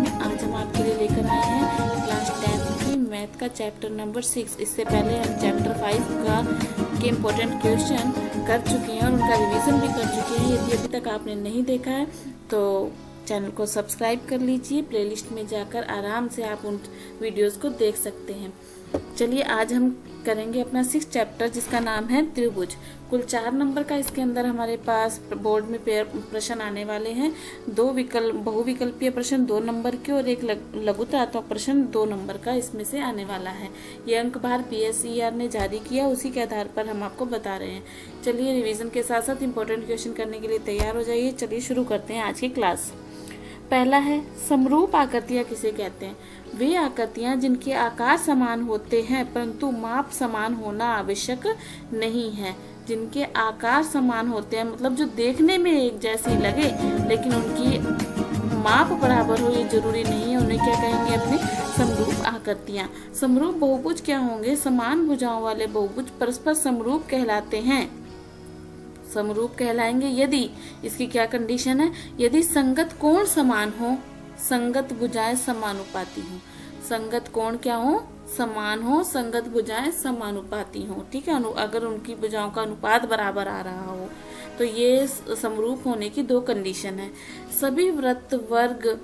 में आज हम आपके लिए लेकर आए हैं क्लास 10th की मैथ का चैप्टर नंबर 6। इससे पहले हम चैप्टर 5 के इम्पोर्टेंट क्वेश्चन कर चुके हैं और उनका रिवीजन भी कर चुके हैं। यदि अभी तक आपने नहीं देखा है तो चैनल को सब्सक्राइब कर लीजिए। प्लेलिस्ट में जाकर आराम से आप उन वीडियोस को देख सकते हैं। चलिए आज हम करेंगे अपना 6 चैप्टर जिसका नाम है त्रिभुज। कुल 4 नंबर का इसके अंदर हमारे पास बोर्ड में प्रश्न आने वाले हैं। 2 बहुविकल्पीय प्रश्न 2 नंबर के और एक लघुतात्मक प्रश्न 2 नंबर का इसमें से आने वाला है। ये अंक भार PSER ने जारी किया, उसी के आधार पर हम आपको बता रहे हैं। चलिए रिवीजन के साथ साथ इम्पोर्टेंट क्वेश्चन करने के लिए तैयार हो जाइए। चलिए शुरू करते हैं आज की क्लास। पहला है समरूप आकृतियां किसे कहते हैं? वे आकृतियां जिनके आकार समान होते हैं परंतु माप समान होना आवश्यक नहीं है। जिनके आकार समान होते हैं मतलब जो देखने में एक जैसी लगे लेकिन उनकी माप बराबर हो ये जरूरी नहीं है। उन्हें क्या कहेंगे? अपने समरूप आकृतियां। समरूप बहुभुज क्या होंगे? समान भुजाओं वाले बहुभुज परस्पर समरूप कहलाते हैं। समरूप कहलाएंगे यदि इसकी क्या कंडीशन है? यदि संगत कोण समान हो, संगत भुजाएं समानुपाती हो। संगत कोण क्या हो? समान हो, संगत भुजाएं समानुपाती हो। ठीक है, अगर उनकी भुजाओं का अनुपात बराबर आ रहा हो तो ये समरूप होने की 2 कंडीशन है। सभी वृत्त, वर्ग,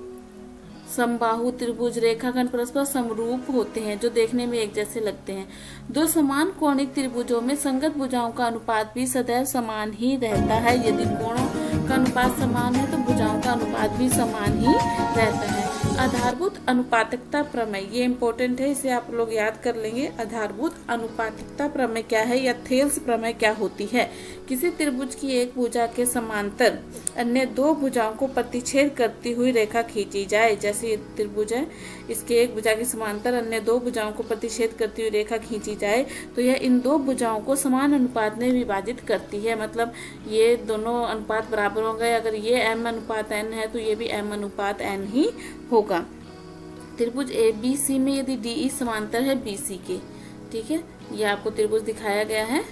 समबाहु, त्रिभुज, रेखाखंड परस्पर समरूप होते हैं जो देखने में एक जैसे लगते हैं। 2 समान कोणिक त्रिभुजों में संगत भुजाओं का अनुपात भी सदैव समान ही रहता है। यदि कोणों का अनुपात समान है तो भुजाओं का अनुपात भी समान ही रहता है। आधारभूत अनुपातिकता प्रमेय, ये इम्पोर्टेंट है, इसे आप लोग याद कर लेंगे। आधारभूत अनुपातिकता प्रमेय क्या है या थेल्स प्रमेय क्या होती है? किसी त्रिभुज की एक भुजा के समांतर अन्य 2 भुजाओं को प्रतिच्छेद करती हुई रेखा खींची जाए। जैसे ये त्रिभुज है, इसके एक भुजा के समांतर अन्य 2 भुजाओं को प्रतिच्छेद करती हुई रेखा खींची जाए तो यह इन 2 भुजाओं को समान अनुपात में विभाजित करती है। मतलब ये दोनों अनुपात बराबर हो गए। अगर ये m अनुपात n है तो ये भी m अनुपात n ही होगा। त्रिभुज ABC में यदि DE समांतर है BC के, ठीक है, ये आपको त्रिभुज दिखाया गया है।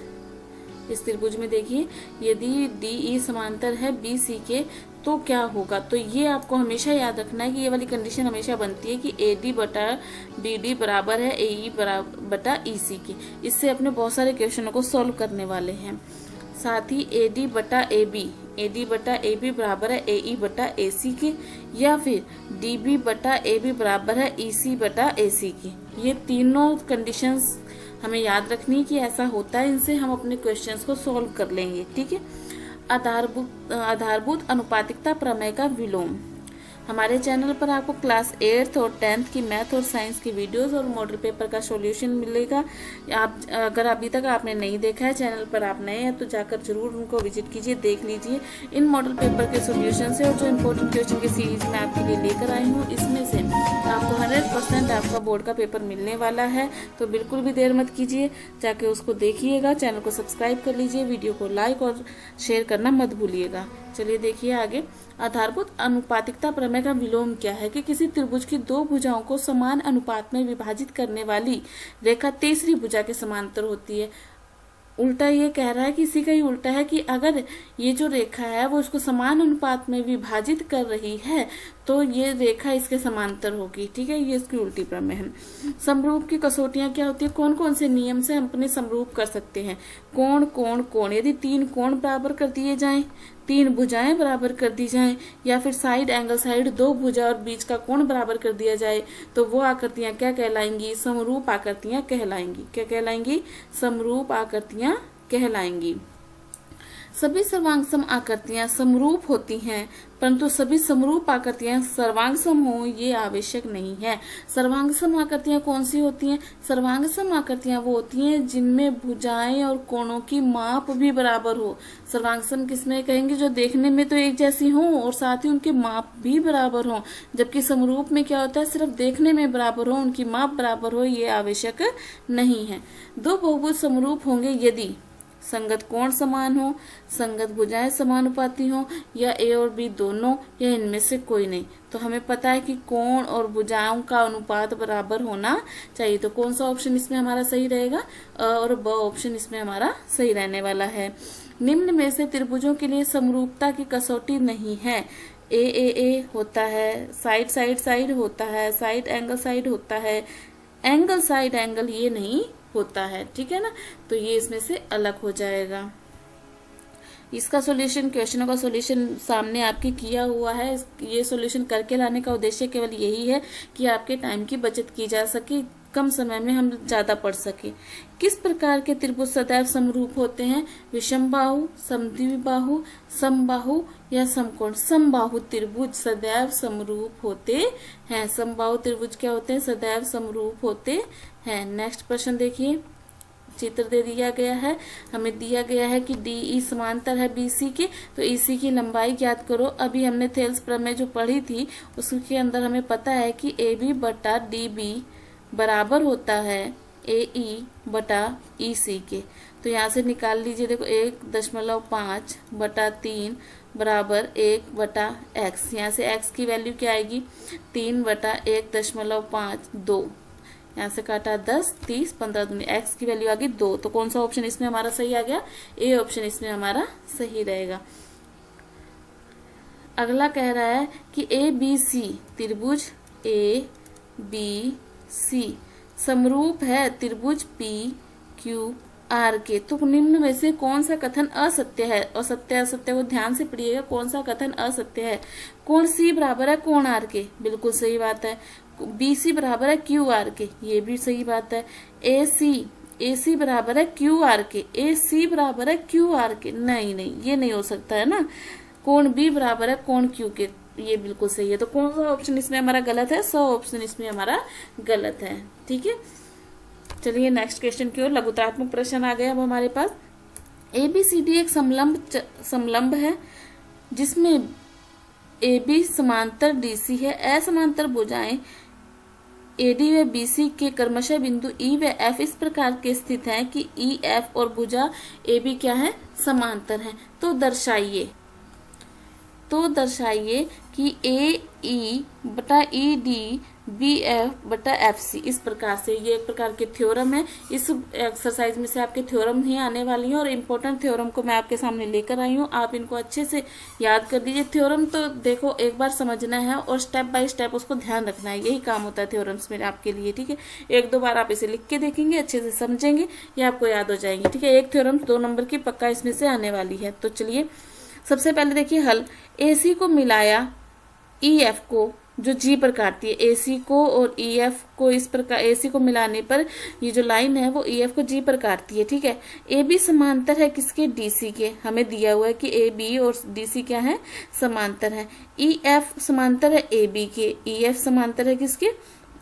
इस त्रिभुज में देखिए यदि DE समांतर है BC के तो क्या होगा? तो ये आपको हमेशा याद रखना है कि ये वाली कंडीशन हमेशा बनती है कि AD बटा BD बराबर है AE बटा EC की। इससे अपने बहुत सारे क्वेश्चनों को सॉल्व करने वाले हैं। साथ ही AD बटा AB बराबर है AE बटा AC के, या फिर DB बटा AB बराबर है EC बटा AC की। ये तीनों कंडीशंस हमें याद रखनी है कि ऐसा होता है। इनसे हम अपने क्वेश्चंस को सॉल्व कर लेंगे। ठीक है। आधारभूत अनुपातिकता प्रमेय का विलोम। हमारे चैनल पर आपको क्लास 8th और 10th की मैथ और साइंस की वीडियोस और मॉडल पेपर का सॉल्यूशन मिलेगा। आप अगर अभी तक आपने नहीं देखा है, चैनल पर आप नए हैं तो जाकर जरूर उनको विजिट कीजिए, देख लीजिए। इन मॉडल पेपर के सॉल्यूशन से और जो इम्पोर्टेंट क्वेश्चन की सीरीज में आपके लिए लेकर आई हूँ, इसमें से आपको 100% आपका बोर्ड का पेपर मिलने वाला है। तो बिल्कुल भी देर मत कीजिए, जाके उसको देखिएगा। चैनल को सब्सक्राइब कर लीजिए, वीडियो को लाइक और शेयर करना मत भूलिएगा। चलिए देखिए आगे। आधारभूत अनुपातिकता प्रमेय का विलोम क्या है? कि किसी त्रिभुज की 2 भुजाओं को समान अनुपात में विभाजित करने वाली रेखा तीसरी भुजा के समांतर होती है। उल्टा ये कह रहा है कि इसी का ही उल्टा है कि अगर ये जो रेखा है वो इसको समान अनुपात में विभाजित कर रही है तो ये रेखा इसके समांतर होगी। ठीक है, ये इसकी उल्टी प्रमेय है। समरूप की कसौटियां क्या होती है? कौन कौन से नियम से हम अपने समरूप कर सकते हैं? कोण कोण कोण, यदि 3 कोण बराबर कर दिए जाएं, 3 भुजाएं बराबर कर दी जाएं, या फिर साइड एंगल साइड 2 भुजा और बीच का कोण बराबर कर दिया जाए तो वो आकृतियां क्या कहलाएंगी? समरूप आकृतियां कहलाएंगी। क्या कहलाएंगी? समरूप आकृतियां कहलाएंगी। सभी सर्वांगसम आकृतियां समरूप होती हैं परंतु सभी समरूप आकृतियां सर्वांगसम हो ये आवश्यक नहीं है। सर्वांगसम आकृतियां कौन सी होती हैं? सर्वांगसम आकृतियां वो होती हैं जिनमें भुजाएं और कोणों की माप भी बराबर हो। सर्वांगसम किसमें कहेंगे? जो देखने में तो एक जैसी हो और साथ ही उनके माप भी बराबर हो। जबकि समरूप में क्या होता है? सिर्फ देखने में बराबर हो, उनकी माप बराबर हो ये आवश्यक नहीं है। 2 बहुभुज समरूप होंगे यदि संगत कोण समान हो, संगत भुजाएं समानुपाती हो, या A और B दोनों, या इनमें से कोई नहीं। तो हमें पता है कि कोण और भुजाओं का अनुपात बराबर होना चाहिए। तो कौन सा ऑप्शन इसमें हमारा सही रहेगा? और ब ऑप्शन इसमें हमारा सही रहने वाला है। निम्न में से त्रिभुजों के लिए समरूपता की कसौटी नहीं है। ए होता है, साइड साइड साइड होता है, साइड होता है, एंगल साइड एंगल ये नहीं होता है, ठीक है ना। तो ये इसमें से अलग हो जाएगा। इसका सॉल्यूशन, क्वेश्चनों का सॉल्यूशन सामने आपके किया हुआ है। ये सॉल्यूशन करके लाने का उद्देश्य केवल यही है कि आपके टाइम की बचत की जा सके, कम समय में हम ज्यादा पढ़ सके। किस प्रकार के त्रिभुज सदैव समरूप होते हैं? विषमबाहु, समद्विबाहु, समबाहु या समकोण। समबाहु त्रिभुज सदैव समरूप होते हैं। समबाहु त्रिभुज क्या होते हैं? सदैव समरूप होते हैं। नेक्स्ट प्रश्न देखिए, चित्र दे दिया गया है, हमें दिया गया है कि DE समांतर है BC के, तो EC की लंबाई ज्ञात करो। अभी हमने थेल्स प्रमेय जो पढ़ी थी उसके अंदर हमें पता है कि AB बटा DB बराबर होता है AE बटा EC के। तो यहाँ से निकाल लीजिए, देखो 1.5 बटा 3 बराबर 1 बटा x। यहाँ से x की वैल्यू क्या आएगी? 3 बटा 1.5 2, यहाँ से काटा 10, 30, 15 दूनी, x की वैल्यू आ गई 2। तो कौन सा ऑप्शन इसमें हमारा सही आ गया? ए ऑप्शन इसमें हमारा सही रहेगा। अगला कह रहा है कि ABC त्रिभुज ABC समरूप है त्रिभुज PQR के। तो निम्न में से कौन सा कथन असत्य है? असत्य असत्य को ध्यान से पढ़िएगा, कौन सा कथन असत्य है? कोण C बराबर है कोण R के, बिल्कुल सही बात है। BC बराबर है QR के, ये भी सही बात है। AC बराबर है QR के, AC बराबर है QR के, नहीं ये नहीं हो सकता है ना। कोण B बराबर है कोण Q के, ये बिल्कुल सही है। तो कौन सा ऑप्शन इसमें हमारा गलत है? 100 ऑप्शन इसमें हमारा गलत है, ठीक है। चलिए नेक्स्ट क्वेश्चन की ओर। लघुतात्मक प्रश्न आ गया अब हमारे पास। ABCD एक समलंब है जिसमें AB समांतर DC है। असमांतर भुजाएं AD व BC के क्रमशः बिंदु E व F इस प्रकार के स्थित हैं कि EF और भुजा AB क्या है? समांतर हैं। तो दर्शाइए कि AE बटा ED BF बटा FC इस प्रकार से। ये एक प्रकार के थ्योरम है। इस एक्सरसाइज में से आपके थ्योरम ही आने वाली हैं और इम्पोर्टेंट थ्योरम को मैं आपके सामने लेकर आई हूँ। आप इनको अच्छे से याद कर दीजिए। थ्योरम तो देखो एक बार समझना है और स्टेप बाय स्टेप उसको ध्यान रखना है, यही काम होता है थ्योरम्स में आपके लिए, ठीक है। 1-2 बार आप इसे लिख के देखेंगे, अच्छे से समझेंगे, ये आपको याद हो जाएंगे, ठीक है। एक थ्योरम 2 नंबर की पक्का इसमें से आने वाली है। तो चलिए सबसे पहले देखिए हल। AC को मिलाया EF को, जो G पर काटती है, AC को और EF को इस प्रकार, AC को मिलाने पर ये जो लाइन है वो EF को G पर काटती है, ठीक है। AB समांतर है किसके? DC के। हमें दिया हुआ है कि AB और DC क्या है? समांतर है। EF समांतर है AB के, EF समांतर है किसके?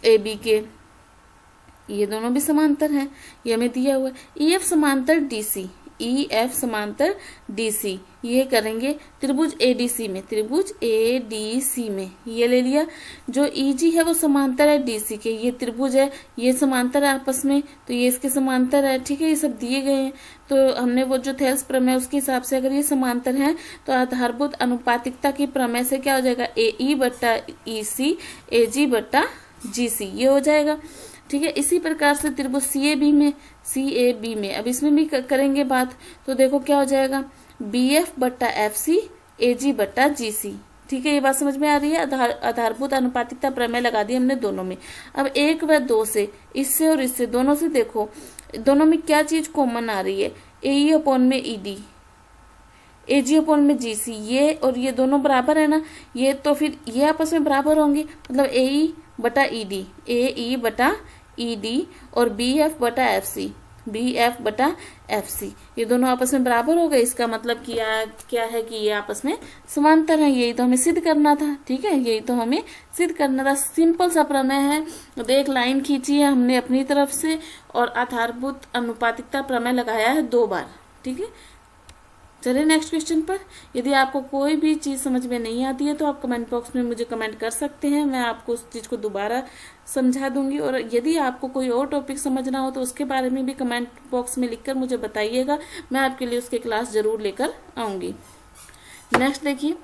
AB के। ये दोनों भी समांतर हैं, ये हमें दिया हुआ है। EF समांतर DC, EF समांतर DC, ये करेंगे त्रिभुज ADC में, त्रिभुज ADC में ये ले लिया। जो EG है वो समांतर है DC के, ये त्रिभुज है, ये समांतर है आपस में, तो ये इसके समांतर है, ठीक है। ये सब दिए गए हैं। तो हमने वो जो थेल्स प्रमेय उसके हिसाब से अगर ये समांतर है तो आधारभूत अनुपातिकता की प्रमेय से क्या हो जाएगा? AE बटा EC AG बटा GC, ये हो जाएगा, ठीक है। इसी प्रकार से त्रिभुज CAB में अब इसमें भी करेंगे बात, तो देखो क्या हो जाएगा? BF बटा FC AG बटा GC, ठीक है। ये बात समझ में आ रही है। आधारभूत अनुपातिकता प्रमेय लगा दी हमने दोनों में। अब 1 व 2 से, इससे और इससे, दोनों से देखो दोनों में क्या चीज कॉमन आ रही है? AE अपॉन में ED, AG अपॉन में GC, ये और ये दोनों बराबर है ना, ये तो फिर ये आपस में बराबर होंगे, मतलब AE बटा ED, AE बटा ED और BF बटा FC, BF बटा FC, ये दोनों आपस में बराबर हो गए। इसका मतलब क्या है कि ये आपस में समांतर है। यही तो हमें सिद्ध करना था, ठीक है, यही तो हमें सिद्ध करना था। सिंपल सा प्रमेय है। तो एक लाइन खींची है हमने अपनी तरफ से और आधारभूत अनुपातिकता प्रमेय लगाया है 2 बार, ठीक है। चलिए नेक्स्ट क्वेश्चन पर। यदि आपको कोई भी चीज समझ में नहीं आती है तो आप कमेंट बॉक्स में मुझे कमेंट कर सकते हैं, मैं आपको उस चीज को दोबारा समझा दूंगी। और यदि आपको कोई और टॉपिक समझना हो तो उसके बारे में भी कमेंट बॉक्स में लिखकर मुझे बताइएगा, मैं आपके लिए उसके क्लास जरूर लेकर आऊंगी। नेक्स्ट देखिए,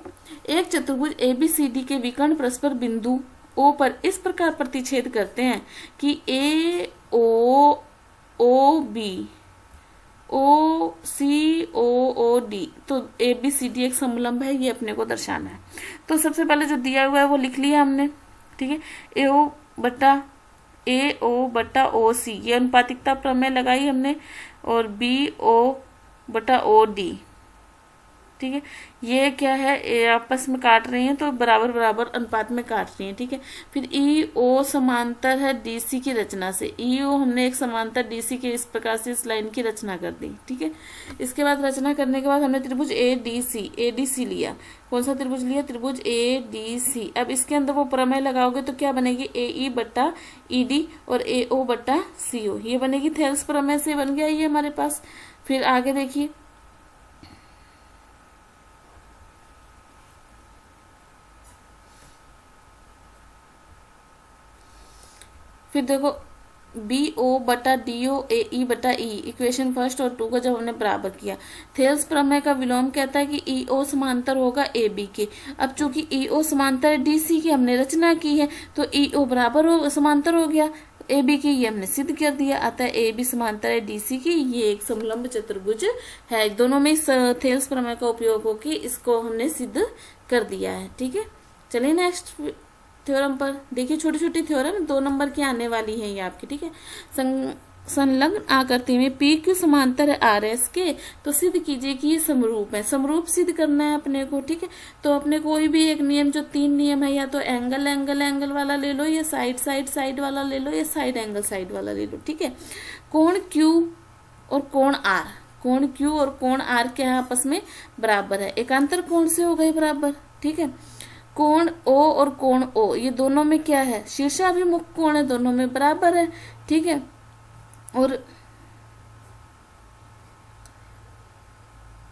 एक चतुर्भुज ABCD के विकर्ण परस्पर बिंदु O पर इस प्रकार प्रतिच्छेद करते हैं कि OCOOD, तो ABCD एक समलंब है, ये अपने को दर्शाना है। तो सबसे पहले जो दिया हुआ है वो लिख लिया हमने, ठीक है। AO/OC ये अनुपातिकता प्रमेय लगाई हमने, और BO/OD, ठीक है। ये क्या है, ये आपस में काट रही हैं तो बराबर बराबर अनुपात में काट रही हैं, ठीक है। फिर EO समांतर है DC की रचना से, EO हमने एक समांतर DC के इस प्रकार से इस लाइन की रचना कर दी, ठीक है। इसके बाद रचना करने के बाद हमने त्रिभुज ADC लिया। कौन सा त्रिभुज लिया, त्रिभुज ADC। अब इसके अंदर वो प्रमेय लगाओगे तो क्या बनेगी, AE/ED और AO/CO, ये बनेगी थेल्स प्रमेय से बन गया ये हमारे पास। फिर आगे देखिए, फिर देखो BO/DO AE/E, इक्वेशन फर्स्ट और 2 को जब हमने बराबर किया, थेल्स प्रमेय का विलोम कहता है कि EO समांतर होगा AB के। अब चूंकि EO समांतर DC की हमने रचना की है तो EO बराबर समांतर हो गया AB की, ये हमने सिद्ध कर दिया। अतः AB समांतर है DC की, ये एक समलंब चतुर्भुज है। दोनों में इस थेल्स प्रमेय का उपयोग होकर इसको हमने सिद्ध कर दिया है, ठीक है। चलिए नेक्स्ट थ्योरम पर देखिए, छोटी छोटी थ्योरम 2 नंबर की आने वाली है ये आपकी, ठीक है। संलग्न आकृति में PQ समांतर है RS के, तो सिद्ध कीजिए कि ये समरूप है। समरूप सिद्ध करना है अपने को, ठीक है। तो अपने कोई भी एक नियम, जो 3 नियम है, या तो एंगल एंगल एंगल वाला ले लो, या साइड साइड साइड वाला ले लो, या साइड एंगल साइड वाला ले लो, ठीक है। कोण Q और कोण R, कोण Q और कोण R क्या है, आपस में बराबर है, एकांतर कोण से हो गए बराबर, ठीक है। कोण O और कोण O ये दोनों में क्या है, शीर्षाभिमुख कोण है, दोनों में बराबर है, ठीक है। और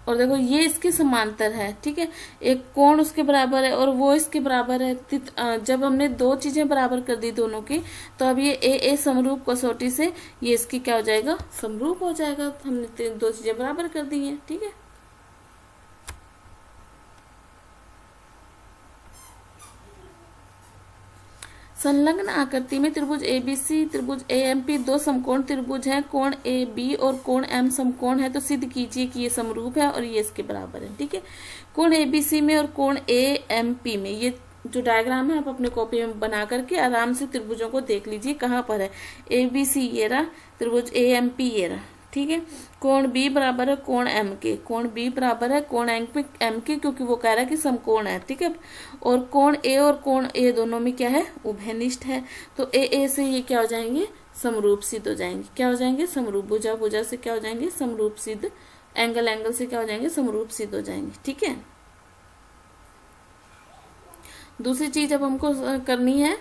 देखो ये इसके समांतर है, ठीक है। एक कोण उसके बराबर है और वो इसके बराबर है। जब हमने 2 चीजें बराबर कर दी दोनों की, तो अब ये A समरूप कसौटी से ये इसकी क्या हो जाएगा, समरूप हो जाएगा। हमने 2 चीजें बराबर कर दी हैं, ठीक है। संलग्न आकृति में त्रिभुज ABC, त्रिभुज AMP 2 समकोण त्रिभुज हैं। कोण AB और कोण M समकोण है, तो सिद्ध कीजिए कि ये समरूप है और ये इसके बराबर है, ठीक है। कोण ABC में और कोण AMP में, ये जो डायग्राम है आप अपने कॉपी में बना करके आराम से त्रिभुजों को देख लीजिए कहाँ पर है। ABC ये रहा, त्रिभुज AMP ये रहा, ठीक है। कोण B बराबर है कोण M के, कोण B बराबर है कोण M के, क्योंकि वो कह रहा है कि समकोण है, ठीक है। और कोण A और कोण A दोनों में क्या है, उभयनिष्ठ है। तो AA से ये क्या हो जाएंगे, समरूप सिद्ध हो जाएंगे। क्या हो जाएंगे, समरूप। भुजा भुजा से क्या हो जाएंगे, समरूप सिद्ध। एंगल एंगल से क्या हो जाएंगे, समरूप सिद्ध हो जाएंगे, ठीक है। दूसरी चीज अब हमको करनी है,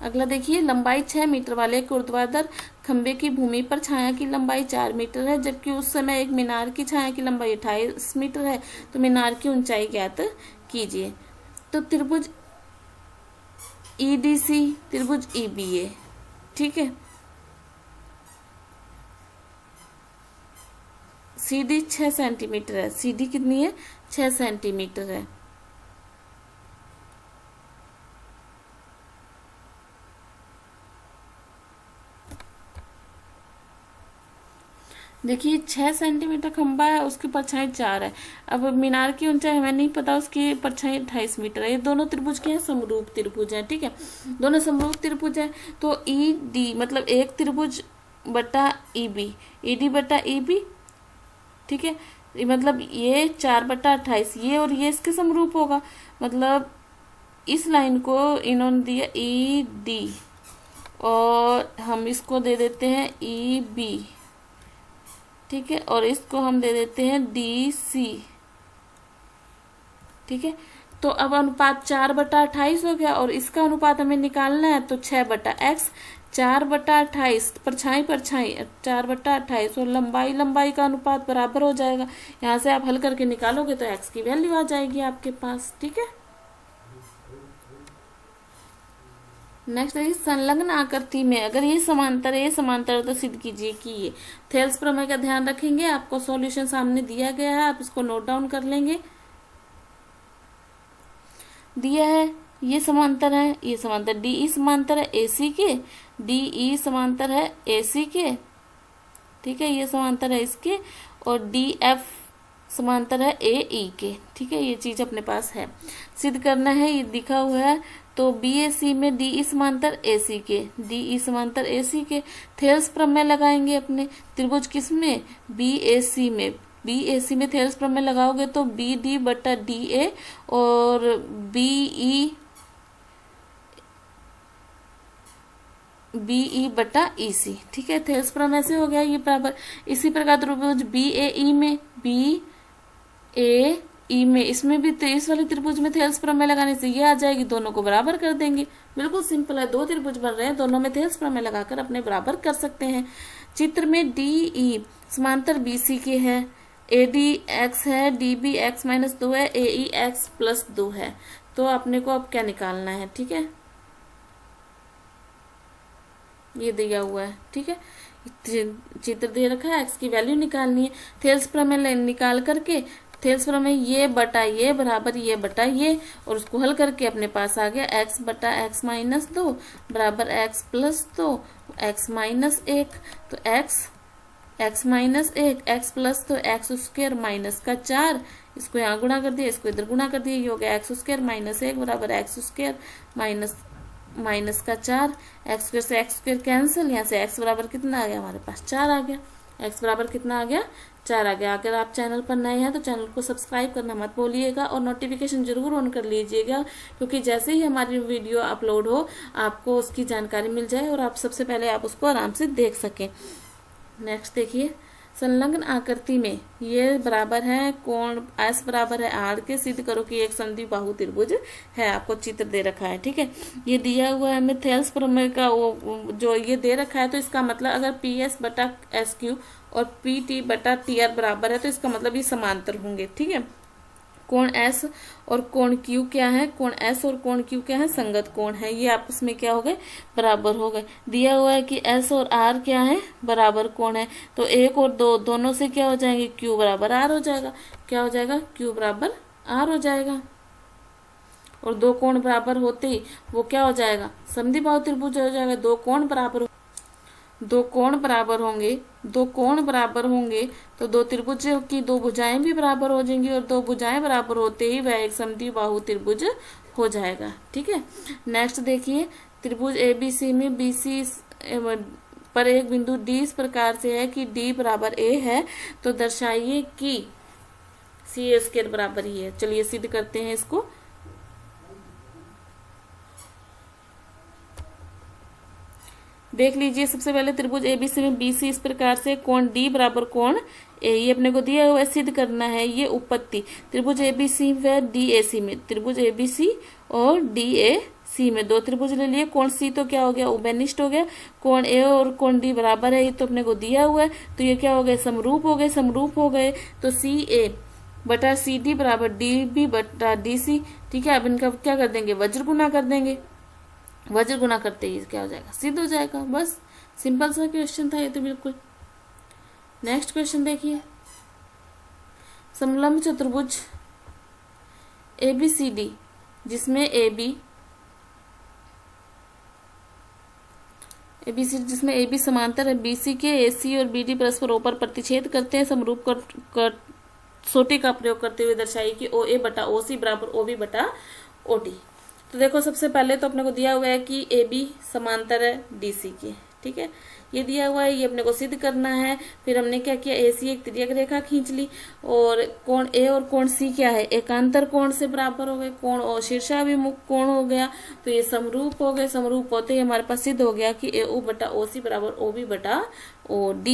अगला देखिए, लंबाई 6 मीटर वाले एक ऊर्ध्वाधर खंबे की भूमि पर छाया की लंबाई 4 मीटर है, जबकि उस समय एक मीनार की छाया की लंबाई 28 मीटर है। तो मीनार की ऊंचाई ज्ञात कीजिए। तो त्रिभुज EDC, त्रिभुज EBA, ठीक है। CD 6 सेंटीमीटर है, CD कितनी है, 6 सेंटीमीटर है। देखिए 6 सेंटीमीटर खंबा है, उसकी परछाई 4 है। अब मीनार की ऊंचाई हमें नहीं पता, उसकी परछाई 28 मीटर है। ये दोनों त्रिभुज के हैं, समरूप त्रिभुज है, ठीक है। दोनों समरूप त्रिभुज है। तो ED मतलब एक त्रिभुज बटा EB, ED/EB, ठीक है। मतलब ये 4/28, ये और ये इसके समरूप होगा। मतलब इस लाइन को इन्होंने दिया ED और हम इसको दे देते हैं EB, ठीक है। और इसको हम दे देते हैं DC, ठीक है। तो अब अनुपात 4/28 हो गया और इसका अनुपात हमें निकालना है, तो 6/x, 4/28, परछाई परछाई 4/28 और लंबाई लंबाई का अनुपात बराबर हो जाएगा। यहाँ से आप हल करके निकालोगे तो x की वैल्यू आ जाएगी आपके पास, ठीक है। नेक्स्ट है, संलग्न आकृति में अगर ये समांतर है, ये समांतर है, तो सिद्ध कीजिए कि ये। थेल्स प्रमेय का ध्यान रखेंगे, आपको सॉल्यूशन सामने दिया गया है, आप इसको नोट डाउन कर लेंगे। दिया है ये समांतर है, ये समांतर DE समांतर है AC के, DE समांतर है AC के, ठीक है, ये समांतर है इसके, और डी एफ समांतर है ए ई के। ठीक है, ये चीज अपने पास है, सिद्ध करना है, ये दिखा हुआ है। तो बी ए सी में डी ई समांतर ए सी के, डी ई समांतर ए सी के। थेल्स प्रमेय लगाएंगे अपने त्रिभुज किसमें, बी ए सी में। बी ए सी में थेल्स प्रमेय लगाओगे तो बी डी बटा डी ए और बी ई बटा ई सी। ठीक है, थेल्स प्रमेय से हो गया ये बराबर। इसी प्रकार त्रिभुज बी ए ई में, बी ए ई में, इसमें भी इस वाले त्रिभुज में थेल्स प्रमेय लगाने से ये आ जाएगी, दोनों को बराबर कर देंगे। बिल्कुल सिंपल है, दो त्रिभुज बन रहे हैं, दोनों में थेल्स प्रमेय लगाकर अपने बराबर कर सकते हैं। चित्र में डी ई समांतर बी सी के है, ए डी एक्स है, डी बी एक्स माइनस 2 है, ए ई एक्स प्लस 2 है। तो अपने को अब क्या निकालना है, ठीक है, ये दिया हुआ है। ठीक है, चित्र दे रखा है, एक्स की वैल्यू निकालनी है। थेल्स प्रमेय निकाल करके, थेल्स प्रमेय ये बटा ये बराबर ये बटा ये, और उसको हल करके अपने पास आ गया एक्स बटा एक्स माइनस 2 बराबर एक्स प्लस 2 एक्स माइनस 1। तो x minus 1 x plus 2 x square minus का 4, इसको यहाँ गुणा कर दिया, इसको इधर गुणा कर दिया, ये हो गया एक्स स्क्वायर माइनस 1 बराबर एक्स स्क्वायर माइनस का 4। एक्स स्क्वायर से एक्स स्क्वायर कैंसिल, यहाँ से एक्स बराबर कितना आ गया हमारे पास 4 आ गया। एक्स बराबर कितना आ गया 4 आ गया। अगर आप चैनल पर नए हैं तो चैनल को सब्सक्राइब करना मत भूलिएगा और नोटिफिकेशन जरूर ऑन कर लीजिएगा, क्योंकि जैसे ही हमारी वीडियो अपलोड हो आपको उसकी जानकारी मिल जाए और आप सबसे पहले आप उसको आराम से देख सकें। नेक्स्ट देखिए, संलग्न आकृति में ये बराबर है कोण एस बराबर है आर के, सिद्ध करो कि एक समद्विबाहु त्रिभुज है। आपको चित्र दे रखा है, ठीक है, ये दिया हुआ है हमें थेल्स प्रमेय का वो जो ये दे रखा है। तो इसका मतलब अगर पी एस बटा एस क्यू और पी टी बटा टी आर बराबर है तो इसका मतलब ये समांतर होंगे। ठीक है, कोण एस और कोण क्यू क्या है, कोण एस और कोण क्यू क्या है, संगत कोण है, ये आपस में क्या हो गए बराबर हो गए। दिया हुआ है कि एस और आर क्या है बराबर कोण है, तो 1 और 2 दोनों से क्या हो जाएंगे, क्यू बराबर आर हो जाएगा। क्या हो जाएगा, क्यू बराबर आर हो जाएगा। और 2 कोण बराबर होते ही वो क्या हो जाएगा, समद्विबाहु त्रिभुज हो जाएगा। 2 कोण बराबर होंगे तो 2 त्रिभुज की 2 भुजाएं भी बराबर हो जाएंगी, और 2 भुजाएं बराबर होते ही वह एक समद्विबाहु त्रिभुज हो जाएगा। ठीक है, नेक्स्ट देखिए, त्रिभुज एबीसी में बीसी पर एक बिंदु डी इस प्रकार से है कि डी बराबर ए है, तो दर्शाइए कि सी ए स्क्वायर बराबर ही है। चलिए सिद्ध करते हैं इसको। देख लीजिए, सबसे पहले त्रिभुज एबीसी में बीसी इस प्रकार से कोण डी बराबर कोण ए, ये अपने को दिया हुआ है, सिद्ध करना है ये उपपत्ति त्रिभुज एबीसी व डीएसी में। त्रिभुज एबीसी और डीएसी में 2 त्रिभुज ले लिए, कोण सी तो क्या हो गया उभयनिष्ठ हो गया, कोण ए और कोण डी बराबर है, ये तो अपने को दिया हुआ है, तो ये क्या हो गए समरूप हो गए। तो सी ए बटा सी डी बराबर डी बी बटा डी सी। ठीक है, अब इनका क्या कर देंगे, वज्र गुना कर देंगे, वज्र गुना करते ही क्या हो जाएगा, सिद्ध हो जाएगा। बस सिंपल सा क्वेश्चन था ये तो बिल्कुल। नेक्स्ट क्वेश्चन देखिए, समलंब चतुर्भुज ABCD जिसमें AB समांतर है BC के, AC और BD परस्पर O पर प्रतिच्छेद करते हैं, समरूप कर सोटी का प्रयोग करते हुए दर्शाइए कि OA बटा OC बराबर OB बटा OD। तो देखो, सबसे पहले तो अपने को दिया हुआ है कि AB समांतर है DC के। ठीक है, ये दिया हुआ है, ये अपने को सिद्ध करना है। फिर हमने क्या किया, AC एक तिर्यक रेखा खींच ली, और कोण A और कोण C क्या है, एकांतर कोण से बराबर हो गए, कोण और शीर्षाभिमुख कोण हो गया, तो ये समरूप हो गए। समरूप होते ही हमारे पास सिद्ध हो गया कि AO बटा OC बराबर OB बटा OD,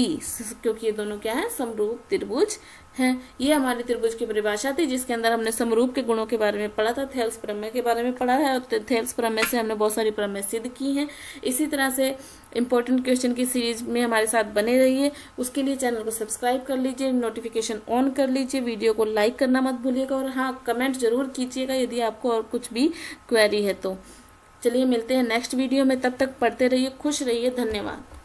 क्योंकि ये दोनों क्या है समरूप त्रिभुज हैं। ये हमारी त्रिभुज की परिभाषा थी, जिसके अंदर हमने समरूप के गुणों के बारे में पढ़ा था, थेल्स प्रमेय के बारे में पढ़ा है, और थेल्स प्रमेय से हमने बहुत सारी प्रमेय सिद्ध की हैं। इसी तरह से इंपॉर्टेंट क्वेश्चन की सीरीज में हमारे साथ बने रहिए। उसके लिए चैनल को सब्सक्राइब कर लीजिए, नोटिफिकेशन ऑन कर लीजिए, वीडियो को लाइक करना मत भूलिएगा, और हाँ कमेंट जरूर कीजिएगा यदि आपको और कुछ भी क्वेरी है तो। चलिए मिलते हैं नेक्स्ट वीडियो में, तब तक पढ़ते रहिए, खुश रहिए, धन्यवाद।